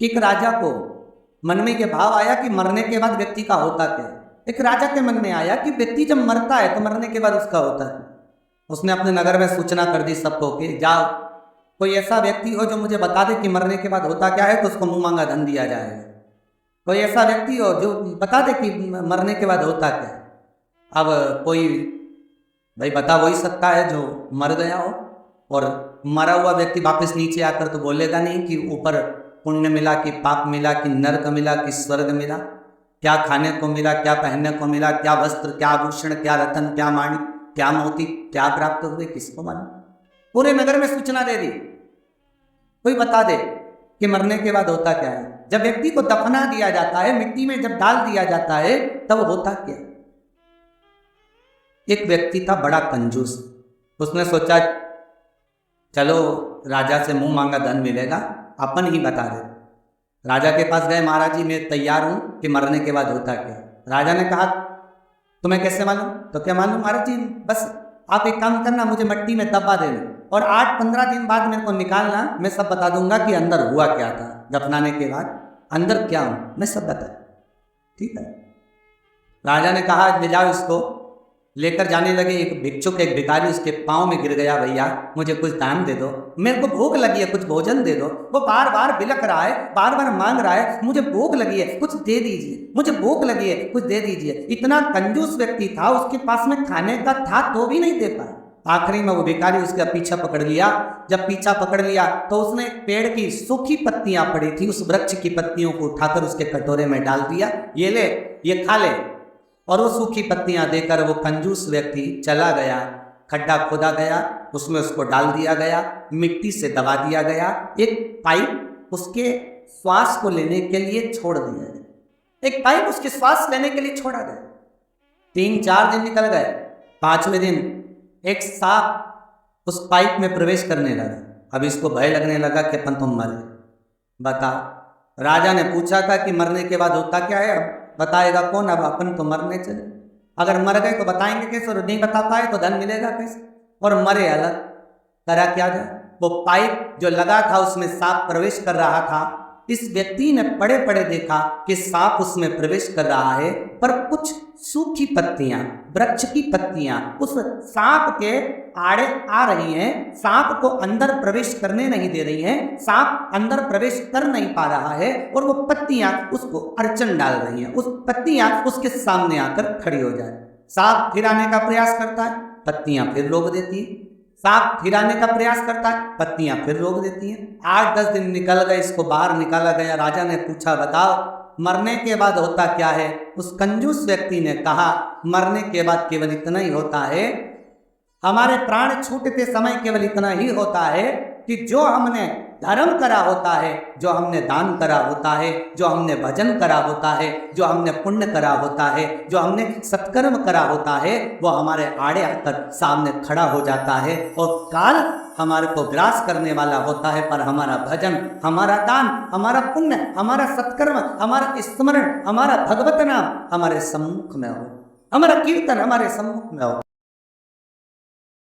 कि एक राजा को मन में यह भाव आया कि मरने के बाद व्यक्ति का होता क्या है। एक राजा के मन में आया कि व्यक्ति जब मरता है तो मरने के बाद उसका होता है। उसने अपने नगर में सूचना कर दी सबको कि जाओ, कोई ऐसा व्यक्ति हो जो मुझे बता दे कि मरने के बाद होता क्या है, तो उसको मुंह मांगा धन दिया जाएगा। कोई ऐसा व्यक्ति हो जो बता दे कि मरने के बाद होता क्या है। अब कोई भाई बता वही सकता है जो मर गया हो, और मरा हुआ व्यक्ति वापस नीचे आकर तो बोलेगा नहीं कि ऊपर पुण्य मिला कि पाप मिला कि नरक मिला कि स्वर्ग मिला, क्या खाने को मिला, क्या पहनने को मिला, क्या वस्त्र, क्या आभूषण, क्या रतन, क्या माणिक, क्या मोती, क्या प्राप्त हुए, किसको मालूम। पूरे नगर में सूचना दे दी, कोई बता दे कि मरने के बाद होता क्या है। जब व्यक्ति को दफना दिया जाता है, मिट्टी में जब डाल दिया जाता है, तब होता क्या। एक व्यक्ति था बड़ा कंजूस, उसने सोचा चलो राजा से मुंह मांगा धन मिलेगा, अपन ही बता दे। राजा के पास गए, महाराज जी मैं तैयार हूं कि मरने के बाद होता क्या। राजा ने कहा तुम्हें कैसे मालूम। तो क्या मालूम महाराज जी, बस आप एक काम करना, मुझे मिट्टी में दबा देना और 8-15 दिन बाद मेरे को निकालना, मैं सब बता दूंगा कि अंदर हुआ क्या था, दफनाने के बाद अंदर क्या हूं मैं सब बता। ठीक है। राजा ने कहा ले जाओ इसको। लेकर जाने लगे। एक भिक्षुक, एक भिखारी उसके पाँव में गिर गया, भैया मुझे कुछ दान दे दो, मेरे को भूख लगी है, कुछ भोजन दे दो। वो बार बार बिलख रहा है, बार बार मांग रहा है, मुझे भूख लगी है, कुछ दे दीजिए, मुझे भूख लगी है, कुछ दे दीजिए। इतना कंजूस व्यक्ति था, उसके पास में खाने का था तो भी नहीं दे पाया। आखिरी में वो भिखारी उसका पीछा पकड़ लिया। जब पीछा पकड़ लिया तो उसने पेड़ की सूखी पत्तियां पड़ी थी, उस वृक्ष की पत्तियों को उठाकर उसके कटोरे में डाल दिया, ये ले, ये खा ले। और वो सूखी पत्तियां देकर वो कंजूस व्यक्ति चला गया। खड्डा खोदा गया, उसमें उसको डाल दिया गया, मिट्टी से दबा दिया गया, एक पाइप उसके श्वास को लेने के लिए छोड़ दिया गया। एक पाइप उसके श्वास लेने के लिए छोड़ा गया। 3-4 दिन निकल गए। 5वें दिन एक सांप उस पाइप में प्रवेश करने लगा। अब इसको भय लगने लगा कि अपन तो मर गए। बता, राजा ने पूछा था कि मरने के बाद होता क्या है, अब बताएगा कौन। अब अपन तो मरने चले, अगर मर गए तो बताएंगे कैसे, और नहीं बता पाए तो धन मिलेगा कैसे। और मरे अलग, करा क्या जाए। वो पाइप जो लगा था उसमें सांप प्रवेश कर रहा था। इस व्यक्ति ने पड़े पड़े देखा कि सांप उसमें प्रवेश कर रहा है, पर कुछ सूखी पत्तियां, वृक्ष की पत्तियां उस सांप के आड़े आ रही हैं, सांप को अंदर प्रवेश करने नहीं दे रही हैं, सांप अंदर प्रवेश कर नहीं पा रहा है, और वो पत्तियां उसको अड़चन डाल रही हैं। उस पत्तियां उसके सामने आकर खड़ी हो जाए। सांप फिर आने का प्रयास करता है, पत्तियां फिर रोक देती है। सांप फिर आने का प्रयास करता है, पत्तियां फिर रोक देती हैं। 8-10 दिन निकल गए, इसको बाहर निकाला गया। राजा ने पूछा बताओ मरने के बाद होता क्या है। उस कंजूस व्यक्ति ने कहा मरने के बाद केवल इतना ही होता है, हमारे प्राण छूटते समय केवल इतना ही होता है कि जो हमने धर्म करा होता है, जो हमने दान करा होता है, जो हमने भजन करा होता है, जो हमने पुण्य करा होता है, जो हमने सत्कर्म करा होता है, वो हमारे आड़े आकर सामने खड़ा हो जाता है और काल हमारे को ग्रास करने वाला होता है। पर हमारा भजन, हमारा दान, हमारा पुण्य, हमारा सत्कर्म, हमारा स्मरण, हमारा भगवत नाम हमारे सम्मुख में हो, हमारा कीर्तन हमारे सम्मुख में हो,